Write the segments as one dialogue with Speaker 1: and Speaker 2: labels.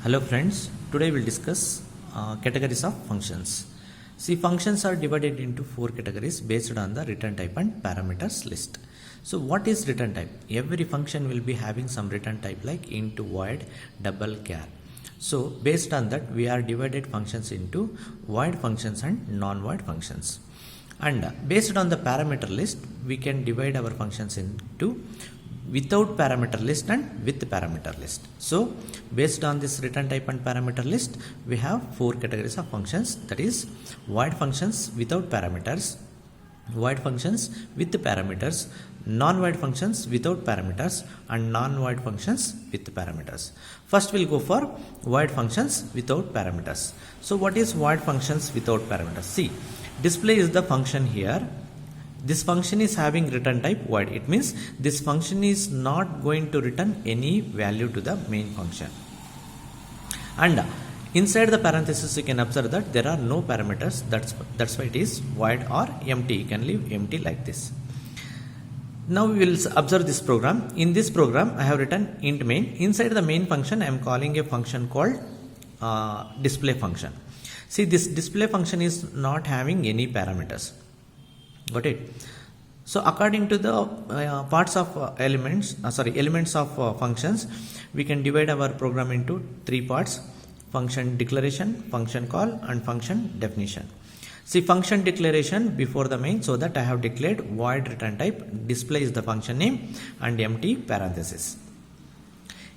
Speaker 1: Hello friends, today we'll discuss categories of functions. See, functions are divided into four categories based on the return type and parameters list. So what is return type? Every function will be having some return type like int, void, double, char. So based on that we are divided functions into void functions and non-void functions. And based on the parameter list we can divide our functions into without parameter list and with parameter list. So based on this return type and parameter list we have four categories of functions, that is void functions without parameters, void functions with parameters, non-void functions without parameters, and non-void functions with parameters. First we'll go for void functions without parameters. So what is void functions without parameters? See, display is the function here. This function is having return type void. It means this function is not going to return any value to the main function. And inside the parenthesis you can observe that there are no parameters. That's why it is void or empty. You can leave empty like this. Now we will observe this program. In this program I have written int main. Inside the main function I am calling a function called display function. See, this display function is not having any parameters. Got it? So according to the elements of functions, we can divide our program into three parts: function declaration, function call, and function definition. See, function declaration before the main, so that I have declared void return type, display is the function name, and empty parenthesis.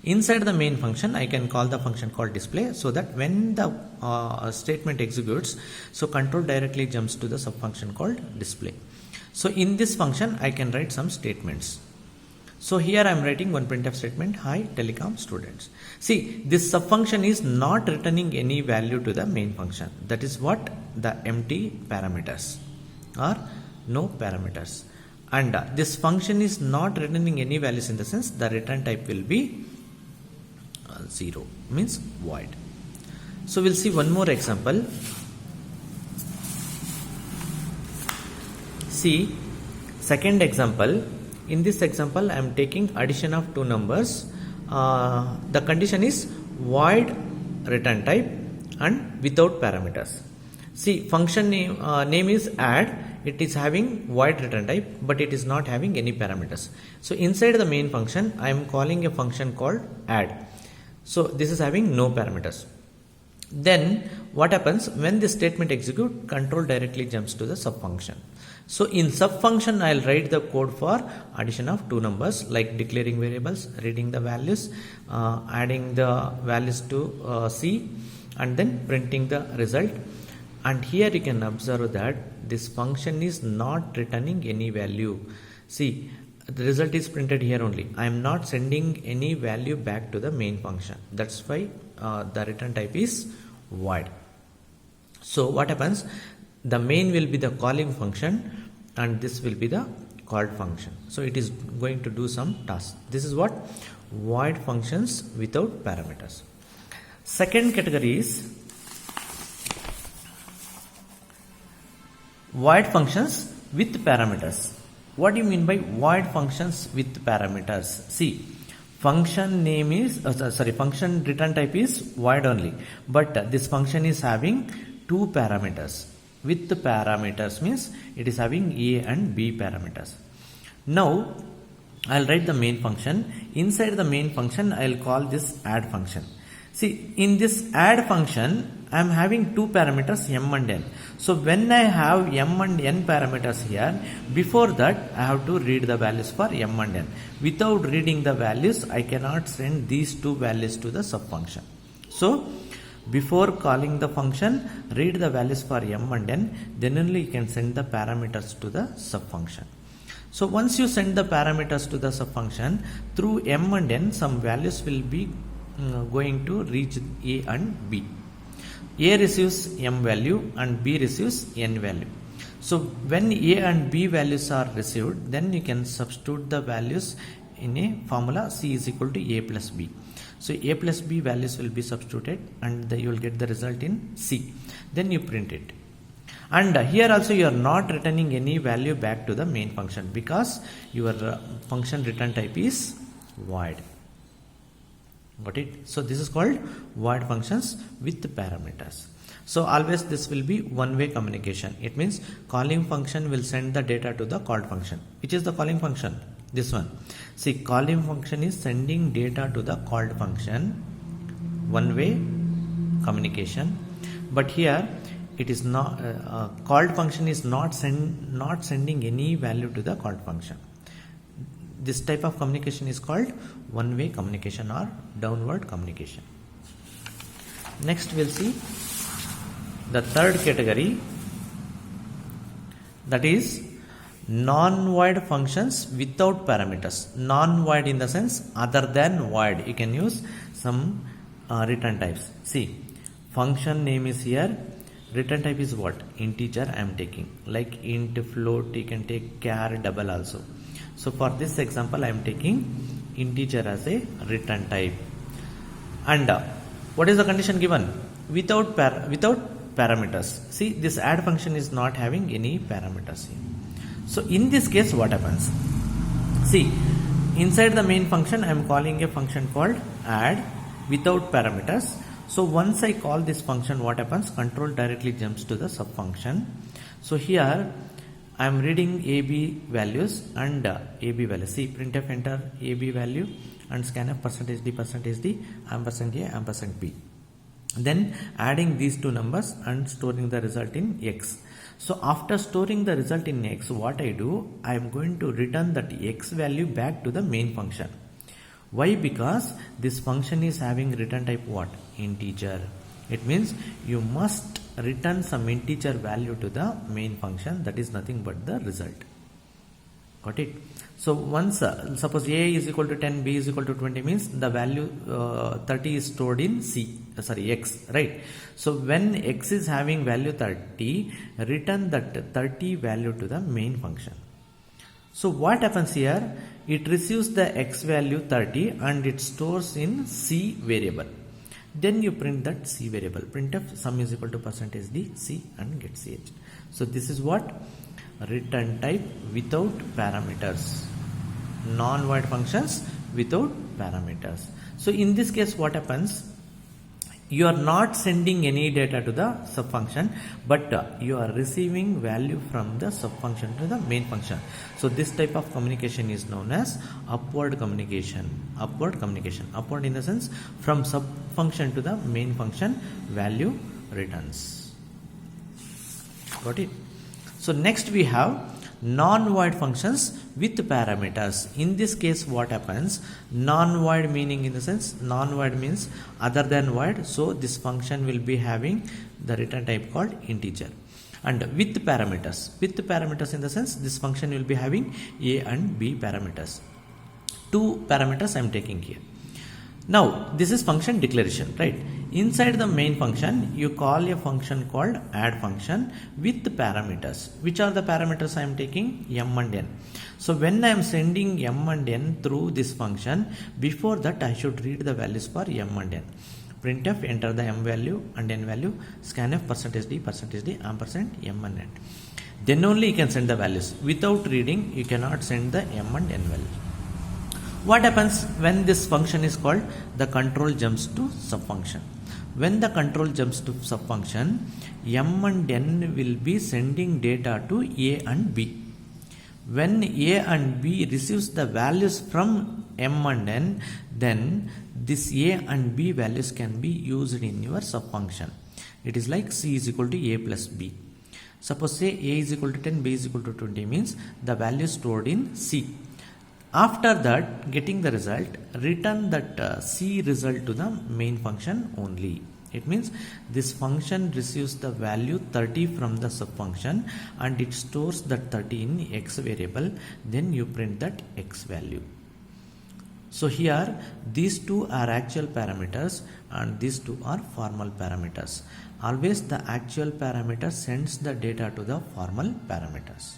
Speaker 1: Inside the main function I can call the function called display, so that when the statement executes, so control directly jumps to the subfunction called display. So in this function I can write some statements. So here I am writing one printf statement: hi telecom students. See, this subfunction is not returning any value to the main function. That is what the empty parameters or no parameters. And this function is not returning any values, in the sense the return type will be 0, means void. So we'll see one more example. See, second example. In this example I am taking addition of two numbers. The condition is void return type and without parameters. See, function name is add. It is having void return type, but it is not having any parameters. So inside the main function I am calling a function called add. So this is having no parameters. Then what happens when this statement execute? Control directly jumps to the subfunction. So in subfunction I will write the code for addition of two numbers, like declaring variables, reading the values, adding the values to C, and then printing the result. And here you can observe that this function is not returning any value. See, the result is printed here only. I am not sending any value back to the main function. That's why the return type is void. So what happens? The main will be the calling function and this will be the called function. So it is going to do some task. This is what void functions without parameters. Second category is void functions with parameters. What do you mean by void functions with parameters? See, function name is function return type is void only, but this function is having two parameters. With the parameters means it is having A and B parameters. Now I'll write the main function. Inside the main function I'll call this add function. See, in this add function I am having two parameters, m and n. So when I have m and n parameters here, before that I have to read the values for m and n. Without reading the values I cannot send these two values to the subfunction. So before calling the function, read the values for m and n, then only you can send the parameters to the subfunction. So once you send the parameters to the subfunction, through m and n some values will be going to reach A and B. A receives m value and B receives n value. So when A and B values are received, then you can substitute the values in a formula C is equal to A plus B. So A plus B values will be substituted and you will get the result in C. Then you print it. And here also you are not returning any value back to the main function because your function return type is void. Got it? So this is called void functions with parameters. So always this will be one-way communication. It means calling function will send the data to the called function. Which is the calling function? This one. See, calling function is sending data to the called function. One-way communication. But here it is not called function is not sending any value to the called function. This type of communication is called one-way communication or downward communication. Next we'll see the third category, that is non-void functions without parameters. Non-void in the sense other than void. You can use some return types. See, function name is here. Return type is what? Integer I am taking. Like int, float, you can take char, double also. So for this example I am taking integer as a return type. And what is the condition given? Without parameters. See, this add function is not having any parameters here. So in this case what happens? See, inside the main function I am calling a function called add without parameters. So once I call this function, what happens? Control directly jumps to the subfunction. So here I am reading AB values and AB value. See, printf enter AB value and scanf %d ampersand A ampersand B. Then adding these two numbers and storing the result in X. So after storing the result in X, what I do? I am going to return that X value back to the main function. Why? Because this function is having return type what? Integer. It means you must return some integer value to the main function, that is nothing but the result. Got it? So once suppose A is equal to 10, B is equal to 20 means the value 30 is stored in X, right? So when X is having value 30, return that 30 value to the main function. So what happens here? It receives the X value 30 and it stores in C variable. Then you print that C variable. Printf sum is equal to %d C and get ch. So this is what? Return type without parameters. Non-void functions without parameters. So in this case what happens? You are not sending any data to the subfunction, but you are receiving value from the subfunction to the main function. So this type of communication is known as upward communication. Upward communication. Upward in the sense from subfunction to the main function value returns. Got it? So next we have non-void functions with parameters. In this case what happens? Non-void meaning in the sense, non-void means other than void. So this function will be having the return type called integer. And with parameters. With parameters in the sense this function will be having A and B parameters. Two parameters I am taking here. Now this is function declaration, right? Inside the main function you call a function called add function with parameters. Which are the parameters I am taking? M and N. So when I am sending M and N through this function, before that I should read the values for M and N. Printf enter the M value and N value, scanf %d ampersand M and N. Then only you can send the values. Without reading you cannot send the M and N value. What happens when this function is called? The control jumps to subfunction. When the control jumps to subfunction, M and N will be sending data to A and B. When A and B receives the values from M and N, then this A and B values can be used in your subfunction. It is like C is equal to A plus B. Suppose say A is equal to 10, B is equal to 20 means the value stored in C. After that, getting the result, return that C result to the main function only. It means this function receives the value 30 from the subfunction and it stores that 30 in X variable. Then you print that X value. So here these two are actual parameters and these two are formal parameters. Always the actual parameter sends the data to the formal parameters.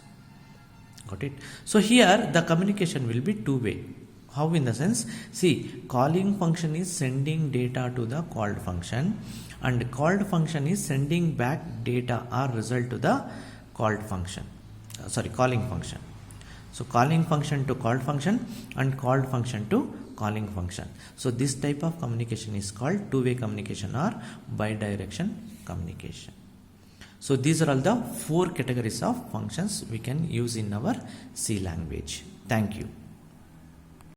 Speaker 1: Got it? So here the communication will be two-way. How in the sense? See, calling function is sending data to the called function and called function is sending back data or result to the called function. Calling function. So calling function to called function and called function to calling function. So this type of communication is called two-way communication or bidirectional communication. So these are all the 4 categories of functions we can use in our C language. Thank you.